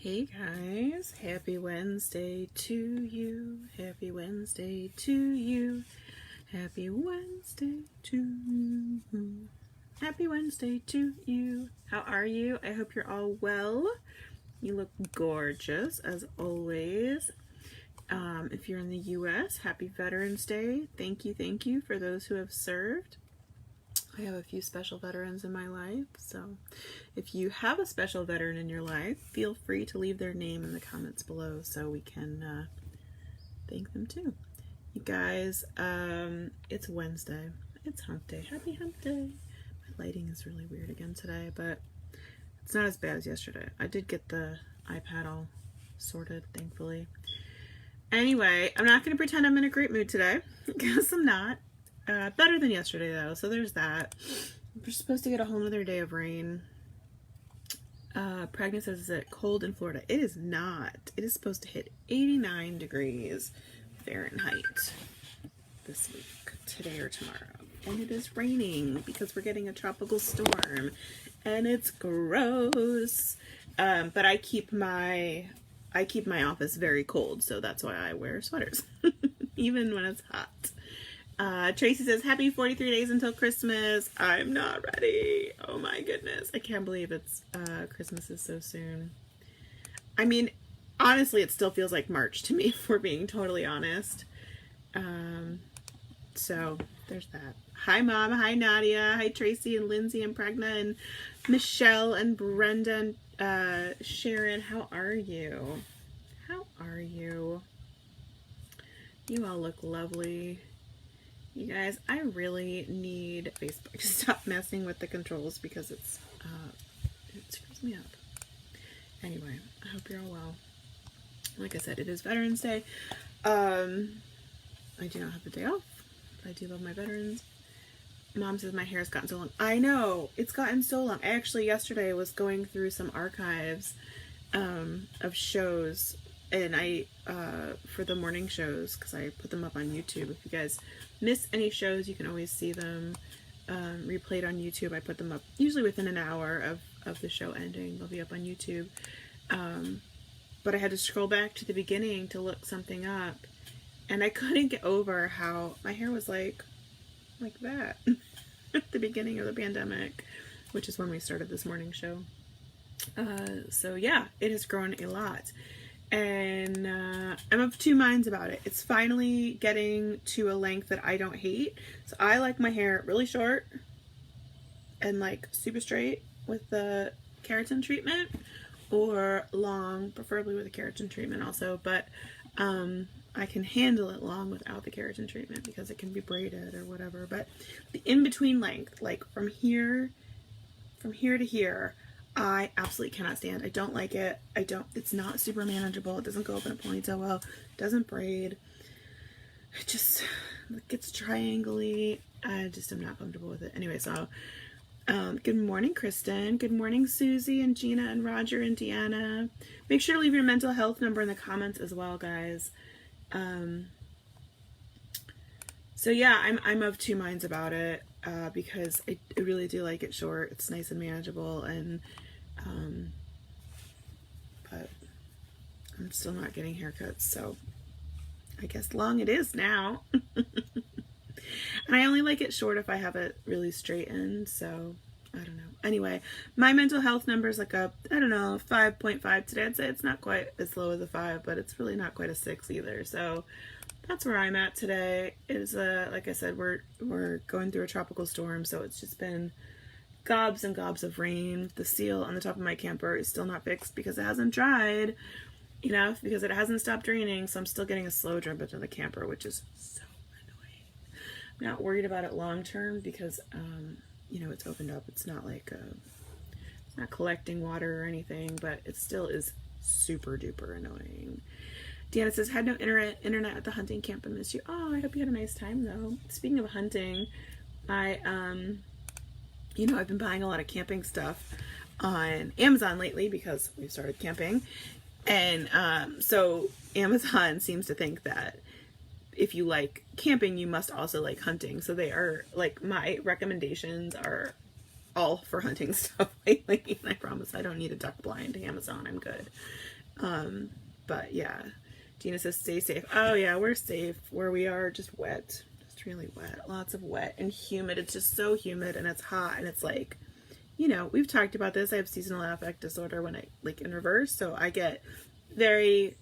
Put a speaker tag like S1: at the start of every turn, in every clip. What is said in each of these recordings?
S1: Hey guys, happy Wednesday to you. Happy Wednesday to you. Happy Wednesday to you. Happy Wednesday to you. How are you? I hope you're all well. You look gorgeous as always. If you're in the US, happy Veterans Day. Thank you for those who have served. I have a few special veterans in my life, so if you have a special veteran in your life, feel free to leave their name in the comments below so we can thank them too. You guys, it's Wednesday. It's hump day. Happy hump day. My lighting is really weird again today, but it's not as bad as yesterday. I did get the iPad all sorted, thankfully. Anyway, I'm not going to pretend I'm in a great mood today, because I'm not. Better than yesterday though, so there's that. We're supposed to get a whole other day of rain. Pregnant says, is it cold in Florida? It is not. It is supposed to hit 89 degrees Fahrenheit this week, today or tomorrow. And it is raining because we're getting a tropical storm and it's gross. But I keep my office very cold, so that's why I wear sweaters even when it's hot. Tracy says, happy 43 days until Christmas. I'm not ready. Oh my goodness. I can't believe it's Christmas is so soon. I mean, honestly, it still feels like March to me, if we're being totally honest. So there's that. Hi, Mom. Hi, Nadia. Hi, Tracy and Lindsay and Pregna and Michelle and Brenda and Sharon. How are you? How are you? You all look lovely. You guys, I really need Facebook to stop messing with the controls because it screws me up. Anyway, I hope you're all well. Like I said, it is Veterans Day. I do not have the day off, but I do love my veterans. Mom says my hair has gotten so long. I know, it's gotten so long. I actually yesterday was going through some archives of shows, and I for the morning shows, because I put them up on YouTube. If you guys miss any shows, you can always see them replayed on YouTube. I put them up usually within an hour of the show ending. They'll be up on YouTube. But I had to scroll back to the beginning to look something up, and I couldn't get over how my hair was like that at the beginning of the pandemic, which is when we started this morning show. So yeah, it has grown a lot. And I'm of two minds about it. It's finally getting to a length that I don't hate. So I like my hair really short and like super straight with the keratin treatment, or long, preferably with a keratin treatment also. But I can handle it long without the keratin treatment because it can be braided or whatever. But the in-between length, like from here to here, I absolutely cannot stand. I don't like it. It's not super manageable. It doesn't go up in a ponytail well. It doesn't braid. It just gets triangle-y. I just am not comfortable with it. Anyway, so good morning, Kristen. Good morning, Susie and Gina and Roger and Deanna. Make sure to leave your mental health number in the comments as well, guys. So yeah, I'm of two minds about it. Because I really do like it short. It's nice and manageable, and but I'm still not getting haircuts, so I guess long it is now. And I only like it short if I have it really straightened, so I don't know. Anyway, my mental health number is like a, I don't know, 5.5 today. I'd say it's not quite as low as a 5, but it's really not quite a 6 either, so that's where I'm at today. Is like I said, we're going through a tropical storm, so it's just been gobs and gobs of rain. The seal on the top of my camper is still not fixed because it hasn't dried enough, because it hasn't stopped raining, so I'm still getting a slow drip into the camper, which is so annoying. I'm not worried about it long term because you know, it's opened up. It's not like it's not collecting water or anything, but it still is super duper annoying. Deanna says, had no internet at the hunting camp and missed you. Oh, I hope you had a nice time though. Speaking of hunting, you know, I've been buying a lot of camping stuff on Amazon lately because we've started camping. And so Amazon seems to think that if you like camping, you must also like hunting. So they are like, my recommendations are all for hunting stuff lately. And I promise I don't need a duck blind Amazon. I'm good. But yeah, Gina says stay safe. Oh yeah, we're safe where we are. Just wet, just really wet. Lots of wet and humid. It's just so humid and it's hot and it's like, you know, we've talked about this. I have seasonal affect disorder when I like in reverse, so I get very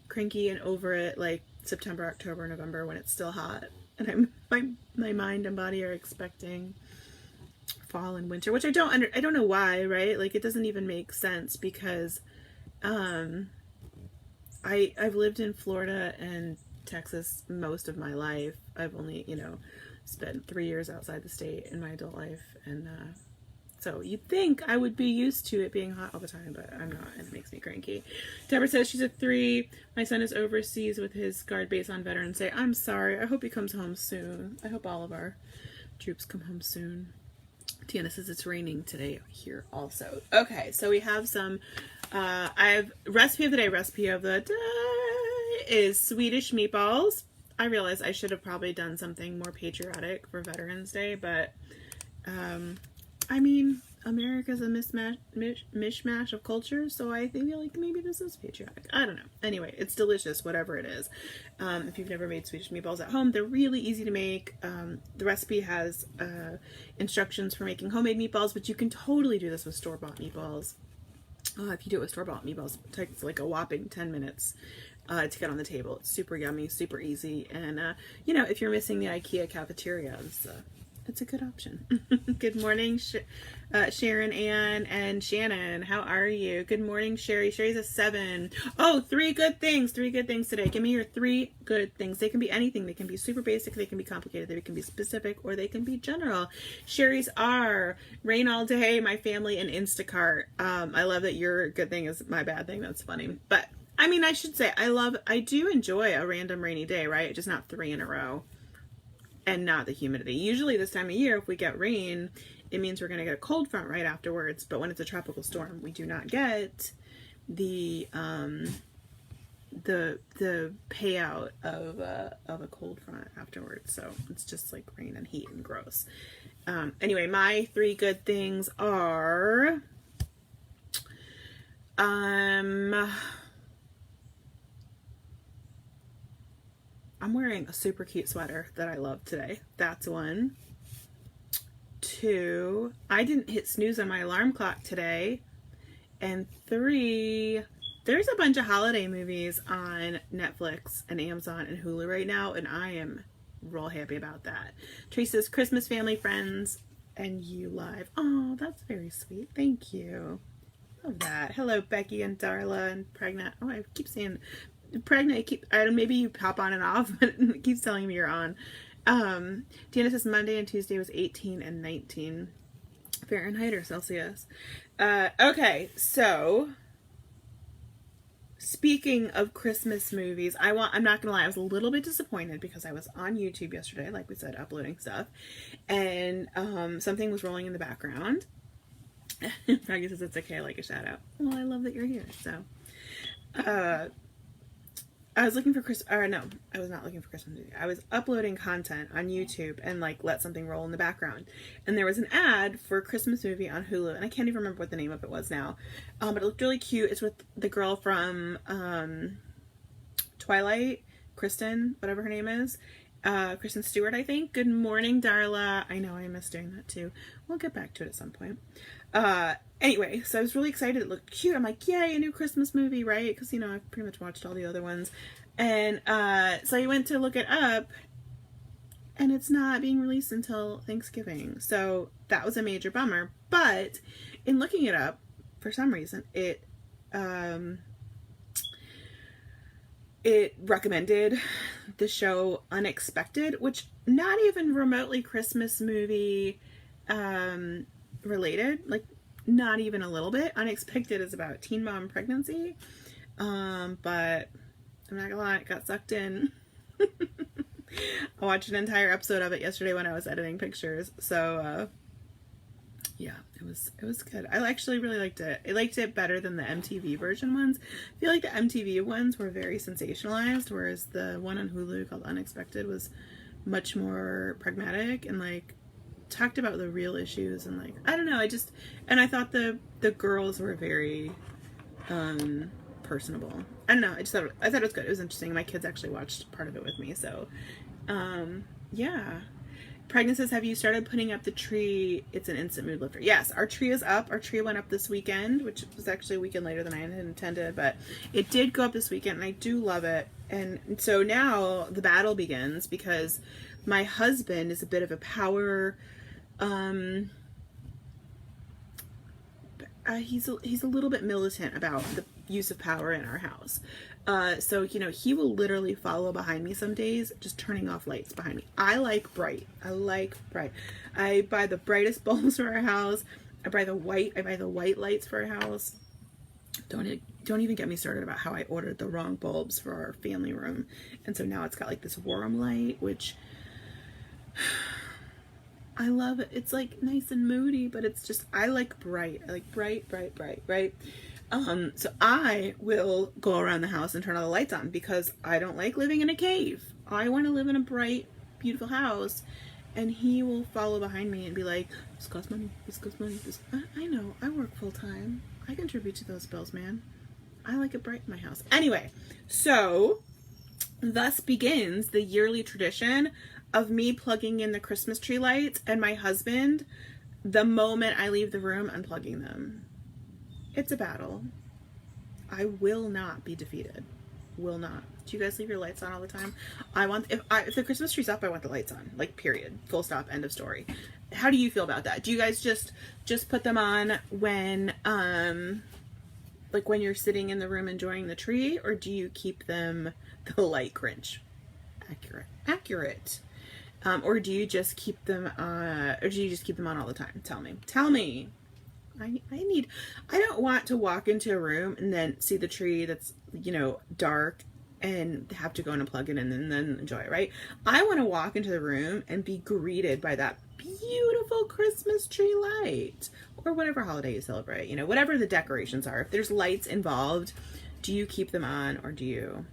S1: cranky and over it like September, October, November when it's still hot, and my mind and body are expecting fall and winter, which I don't know why, right? Like it doesn't even make sense because I've lived in Florida and Texas most of my life. I've only, you know, spent 3 years outside the state in my adult life, and so you'd think I would be used to it being hot all the time, but I'm not, and it makes me cranky. Deborah says she's a 3. My son is overseas with his guard base on Veterans Day. I'm sorry. I hope he comes home soon. I hope all of our troops come home soon. Tiana says it's raining today here also. Okay, so we have some, recipe of the day is Swedish meatballs. I realize I should have probably done something more patriotic for Veterans Day, but, I mean, America's a mishmash of cultures, so I feel like maybe this is patriotic. I don't know. Anyway, it's delicious, whatever it is. If you've never made Swedish meatballs at home, they're really easy to make. The recipe has instructions for making homemade meatballs, but you can totally do this with store-bought meatballs. If you do it with store-bought meatballs, it takes like a whopping 10 minutes to get on the table. It's super yummy, super easy, and you know, if you're missing the IKEA cafeteria, it's a good option. Good morning, Sharon, Ann, and Shannon. How are you? Good morning, Sherry. Sherry's a 7. Oh, 3 good things. 3 good things today. Give me your 3 good things. They can be anything. They can be super basic. They can be complicated. They can be specific, or they can be general. Sherry's are rain all day, my family, and Instacart. I love that your good thing is my bad thing. That's funny. But I mean, I should say I do enjoy a random rainy day, right? Just not 3 in a row. And not the humidity. Usually this time of year, if we get rain, it means we're going to get a cold front right afterwards. But when it's a tropical storm, we do not get the payout of a cold front afterwards. So it's just like rain and heat and gross. Anyway, my 3 good things are I'm wearing a super cute sweater that I love today. That's 1. 2, I didn't hit snooze on my alarm clock today. And 3, there's a bunch of holiday movies on Netflix and Amazon and Hulu right now, and I am real happy about that. Tracy says Christmas, family, friends, and you live. Oh, that's very sweet. Thank you. Love that. Hello, Becky and Darla and Pregnant. Oh, I keep saying Pregnant. I don't. Maybe you pop on and off, but it keeps telling me you're on. Deanna says Monday and Tuesday was 18 and 19 Fahrenheit or Celsius. Okay, so speaking of Christmas movies, I'm not gonna lie, I was a little bit disappointed because I was on YouTube yesterday, like we said, uploading stuff, and something was rolling in the background. Maggie says it's okay, I like a shout out. Well, I love that you're here. So I was looking for I was not looking for Christmas movie. I was uploading content on YouTube and like let something roll in the background. And there was an ad for a Christmas movie on Hulu, and I can't even remember what the name of it was now. But it looked really cute. It's with the girl from Twilight, Kristen, whatever her name is. Kristen Stewart, I think. Good morning, Darla. I know I miss doing that too. We'll get back to it at some point. Anyway, so I was really excited. It looked cute. I'm like, yay, a new Christmas movie, right? Because, you know, I've pretty much watched all the other ones. And so I went to look it up, and it's not being released until Thanksgiving. So that was a major bummer. But in looking it up, for some reason, it recommended the show Unexpected, which not even remotely Christmas movie related, like not even a little bit. Unexpected is about teen mom pregnancy, but I'm not gonna lie, it got sucked in. I watched an entire episode of it yesterday when I was editing pictures, so yeah, it was good. I actually really liked it. I liked it better than the MTV version ones. I feel like the MTV ones were very sensationalized, whereas the one on Hulu called Unexpected was much more pragmatic and like talked about the real issues, and like, I don't know, I thought the girls were very personable. I don't know, I thought it was good. It was interesting. My kids actually watched part of it with me, so yeah. Pregnant says, have you started putting up the tree? It's an instant mood lifter. Yes, our tree is up. Our tree went up this weekend, which was actually a weekend later than I had intended, but it did go up this weekend, and I do love it. And so now the battle begins, because my husband is a bit of a power, he's a little bit militant about the use of power in our house. So, you know, he will literally follow behind me some days, just turning off lights behind me. I like bright. I buy the brightest bulbs for our house. I buy the white lights for our house. Don't even get me started about how I ordered the wrong bulbs for our family room. And so now it's got like this warm light, which I love it. It's like nice and moody, but it's just, I like bright. I like bright, right? So I will go around the house and turn all the lights on, because I don't like living in a cave. I want to live in a bright, beautiful house. And he will follow behind me and be like, this costs money. I know, I work full time. I contribute to those bills, man. I like it bright in my house. Anyway, so thus begins the yearly tradition of me plugging in the Christmas tree lights, and my husband, the moment I leave the room, unplugging them. It's a battle. I will not be defeated. Will not. Do you guys leave your lights on all the time? If the Christmas tree's up, I want the lights on. Like, period. Full stop. End of story. How do you feel about that? Do you guys just put them on when like when you're sitting in the room enjoying the tree, or do you keep them the light Grinch? Accurate. Or do you just keep them on all the time? Tell me. I don't want to walk into a room and then see the tree that's, you know, dark and have to go and plug it in and then enjoy it, right? I want to walk into the room and be greeted by that beautiful Christmas tree light, or whatever holiday you celebrate, you know, whatever the decorations are. If there's lights involved, do you keep them on, or do you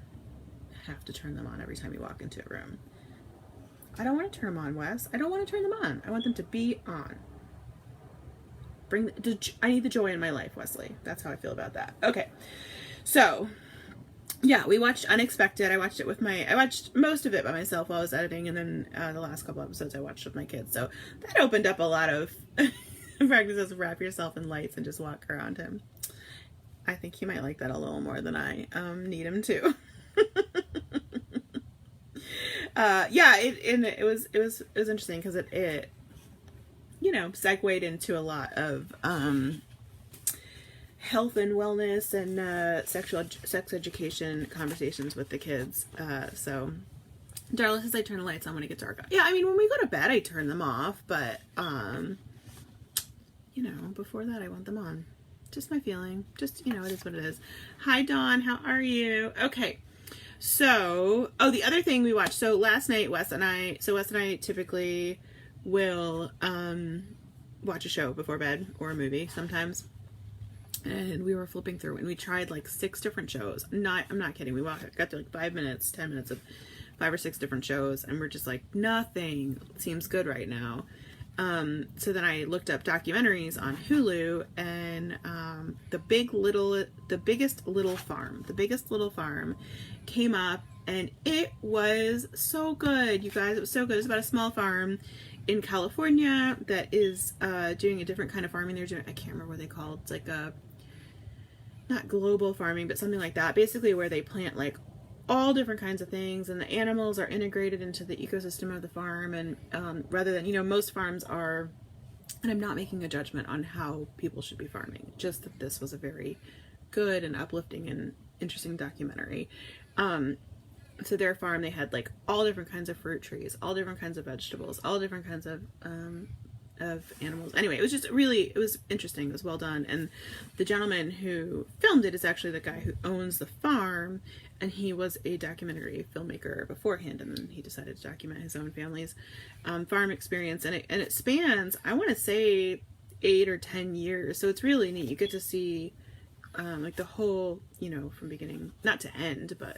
S1: have to turn them on every time you walk into a room? I don't want to turn them on, Wes. I don't want to turn them on. I want them to be on. I need the joy in my life, Wesley. That's how I feel about that. Okay. So, yeah, we watched Unexpected. I watched most of it by myself while I was editing, and then the last couple episodes I watched with my kids. So that opened up a lot of practices. Wrap yourself in lights and just walk around him. I think he might like that a little more than I need him to. Yeah, it was interesting, because it you know, segued into a lot of health and wellness and sex education conversations with the kids. So Darla says I turn the lights on when it gets dark. Yeah, I mean, when we go to bed, I turn them off, but you know, before that, I want them on. Just my feeling. Just, you know, it is what it is. Hi, Dawn. How are you? Okay. So, the other thing we watched. So last night, Wes and I typically will watch a show before bed, or a movie sometimes, and we were flipping through and we tried like 6 different shows. I'm not kidding. We got to like 10 minutes of 5 or 6 different shows, and we're just like, nothing seems good right now. So then I looked up documentaries on Hulu, and the biggest little farm came up, and it was so good, you guys. It was so good. It's about a small farm in California that is doing a different kind of farming. They're doing, I can't remember what they call it. It's like not global farming, but something like that. Basically, where they plant like all different kinds of things, and the animals are integrated into the ecosystem of the farm. And rather than, you know, most farms are, and I'm not making a judgment on how people should be farming, just that this was a very good and uplifting and interesting documentary. So their farm, they had like all different kinds of fruit trees, all different kinds of vegetables, all different kinds of animals. Anyway, it was interesting. It was well done. And the gentleman who filmed it is actually the guy who owns the farm, and he was a documentary filmmaker beforehand, and then he decided to document his own family's farm experience. And it spans, I want to say, 8 or 10 years. So it's really neat. You get to see like the whole, you know, from beginning, not to end, but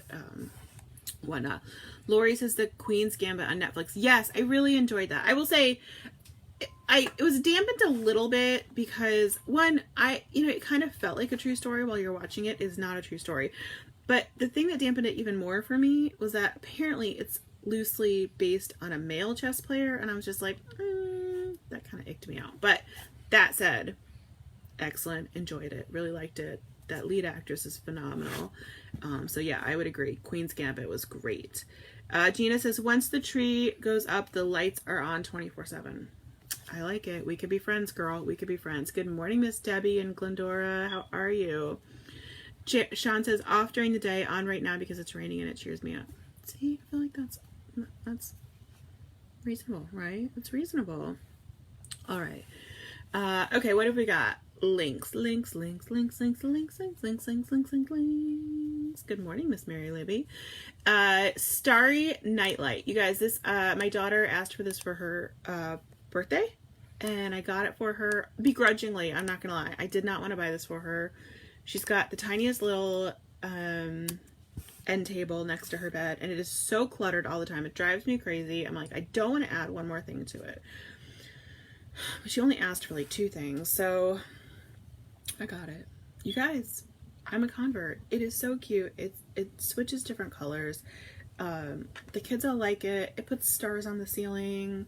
S1: whatnot. Lori says The Queen's Gambit on Netflix. Yes, I really enjoyed that. I will say, it was dampened a little bit because one, it kind of felt like a true story while you're watching it. Is not a true story. But the thing that dampened it even more for me was that apparently it's loosely based on a male chess player, and I was just like, that kind of icked me out. But that said, excellent, enjoyed it, really liked it. That lead actress is phenomenal. So yeah, I would agree. Queen's Gambit was great. Gina says, once the tree goes up, the lights are on 24/7. I like it. We could be friends, girl. We could be friends. Good morning, Miss Debbie and Glendora. How are you? Sean says, off during the day, on right now because it's raining and it cheers me up. See, I feel like that's reasonable, right? It's reasonable. All right. Okay, what have we got? Links. Good morning, Miss Mary Libby. Starry Nightlight. You guys, this my daughter asked for this for her birthday, and I got it for her begrudgingly. I'm not gonna lie. I did not want to buy this for her. She's got the tiniest little end table next to her bed, and it is so cluttered all the time. It drives me crazy. I'm like, I don't want to add one more thing to it. But she only asked for like 2 things, so I got it. You guys, I'm a convert. It is so cute. It switches different colors. The kids all like it. It puts stars on the ceiling.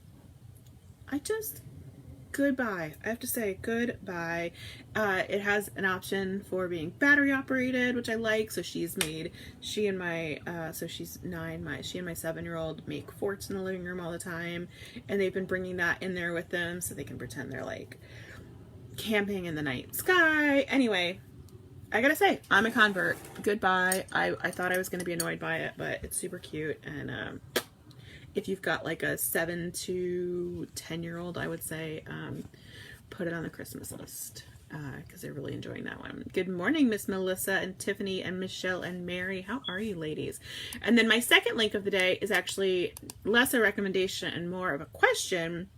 S1: Goodbye. I have to say goodbye. It has an option for being battery operated, which I like. So she and my, so she's 9, she and my 7-year-old make forts in the living room all the time. And they've been bringing that in there with them so they can pretend they're like camping in the night sky. Anyway, I gotta say, I'm a convert. Goodbye. I thought I was going to be annoyed by it, but it's super cute. And, if you've got like a 7 to 10-year-old, I would say put it on the Christmas list because they're really enjoying that one. Good morning, Miss Melissa and Tiffany and Michelle and Mary. How are you, ladies? And then my second link of the day is actually less a recommendation and more of a question.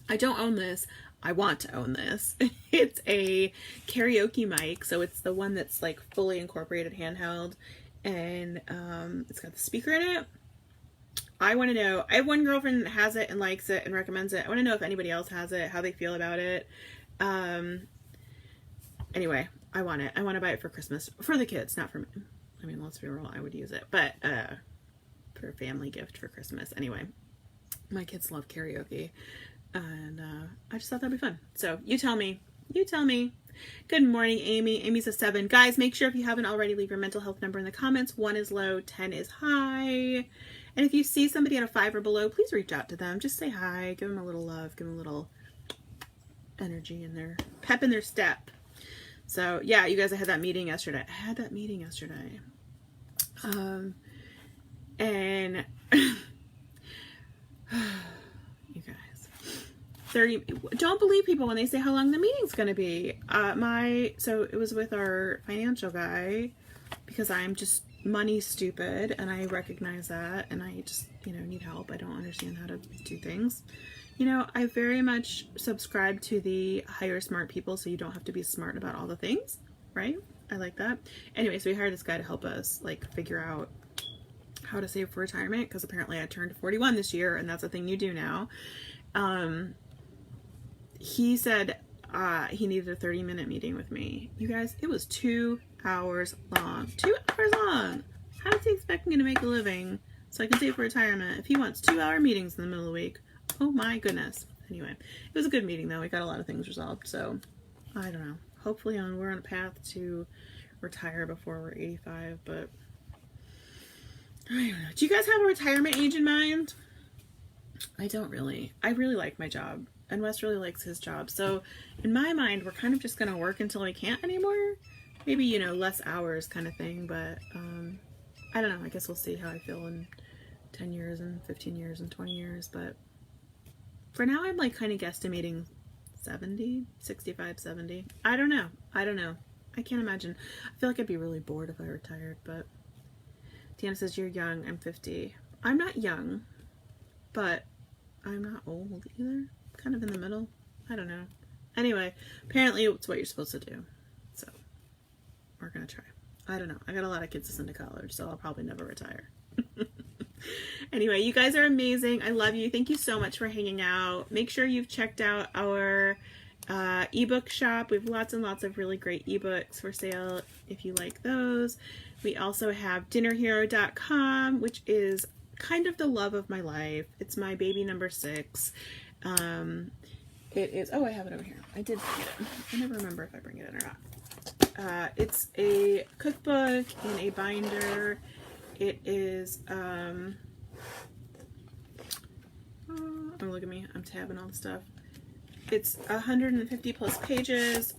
S1: I don't own this. I want to own this. It's a karaoke mic, so it's the one that's like fully incorporated handheld, and it's got the speaker in it. I want to know, I have one girlfriend that has it and likes it and recommends it. I want to know if anybody else has it, how they feel about it. Anyway, I want it. I want to buy it for Christmas. For the kids, not for me. I mean, let's be real, I would use it. But for a family gift for Christmas. Anyway, my kids love karaoke. And I just thought that'd be fun. So you tell me. You tell me. Good morning, Amy. Amy's a 7. Guys, make sure if you haven't already, leave your mental health number in the comments. 1 is low, 10 is high. And if you see somebody at a 5 or below, please reach out to them. Just say hi. Give them a little love. Give them a little energy in their pep in their step. So yeah, you guys, I had that meeting yesterday. And you guys, 30. Don't believe people when they say how long the meeting's going to be. So it was with our financial guy because I'm just money stupid and I recognize that, and I just, need help. I don't understand how to do things. I very much subscribe to the hire smart people so you don't have to be smart about all the things, right? I like that. Anyway, so we hired this guy to help us figure out how to save for retirement, because apparently I turned 41 this year and that's a thing you do now. He said he needed a 30-minute meeting with me. You guys, it was 2 hours long. 2 hours long. How does he expect me to make a living so I can save for retirement if he wants 2-hour meetings in the middle of the week? Oh my goodness. Anyway, it was a good meeting though. We got a lot of things resolved. So I don't know. Hopefully we're on a path to retire before we're 85, but I don't know. Do you guys have a retirement age in mind? I don't really. I really like my job, and Wes really likes his job. So in my mind, we're kind of just going to work until we can't anymore. Maybe, less hours kind of thing, but I don't know. I guess we'll see how I feel in 10 years and 15 years and 20 years, but for now I'm kind of guesstimating 65, 70. I don't know. I can't imagine. I feel like I'd be really bored if I retired, but Deanna says, you're young. I'm 50. I'm not young, but I'm not old either. Kind of in the middle. I don't know. Anyway, apparently it's what you're supposed to do. So we're going to try. I don't know. I got a lot of kids to send to college, so I'll probably never retire. Anyway, you guys are amazing. I love you. Thank you so much for hanging out. Make sure you've checked out our ebook shop. We have lots and lots of really great ebooks for sale if you like those. We also have dinnerhero.com, which is kind of the love of my life. It's my baby number 6. It is, oh, I have it over here. I did bring it in. I never remember if I bring it in or not. It's a cookbook in a binder. It is, oh, look at me. I'm tabbing all the stuff. It's 150 plus pages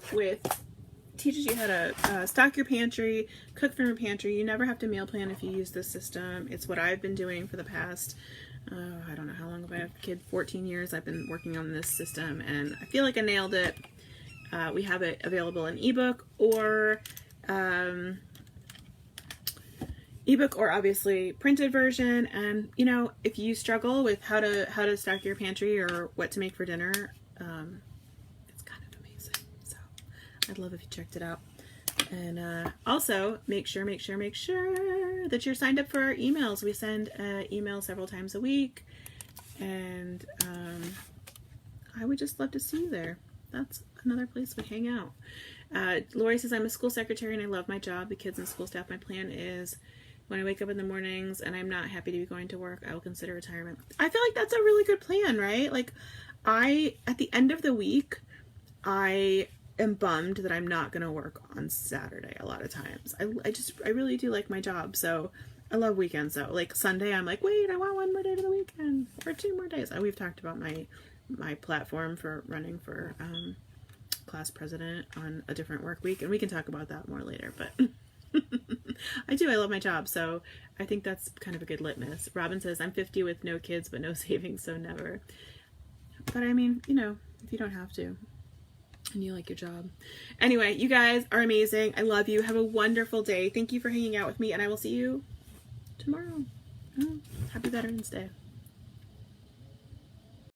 S1: teaches you how to stock your pantry, cook from your pantry. You never have to meal plan if you use this system. It's what I've been doing for the past, I don't know how long have I had a kid, 14 years. I've been working on this system and I feel like I nailed it. We have it available in ebook or obviously printed version. And you know, if you struggle with how to stock your pantry or what to make for dinner, it's kind of amazing. So I'd love if you checked it out. And also make sure that you're signed up for our emails. We send emails several times a week, and I would just love to see you there. That's another place we hang out. Lori says, I'm a school secretary and I love my job. The kids and school staff. My plan is when I wake up in the mornings and I'm not happy to be going to work, I will consider retirement. I feel like that's a really good plan, right? Like at the end of the week, I am bummed that I'm not going to work on Saturday a lot of times. I really do like my job. So I love weekends though. Like Sunday, I'm like, wait, I want one more day to the weekend or 2 more days. We've talked about my platform for running for class president on a different work week, and we can talk about that more later, but I love my job, so I think that's kind of a good litmus. Robin says, I'm 50 with no kids but no savings, so never. But I mean, you know, if you don't have to and you like your job. Anyway, you guys are amazing. I love you. Have a wonderful day. Thank you for hanging out with me, and I will see you tomorrow. Happy Veterans Day.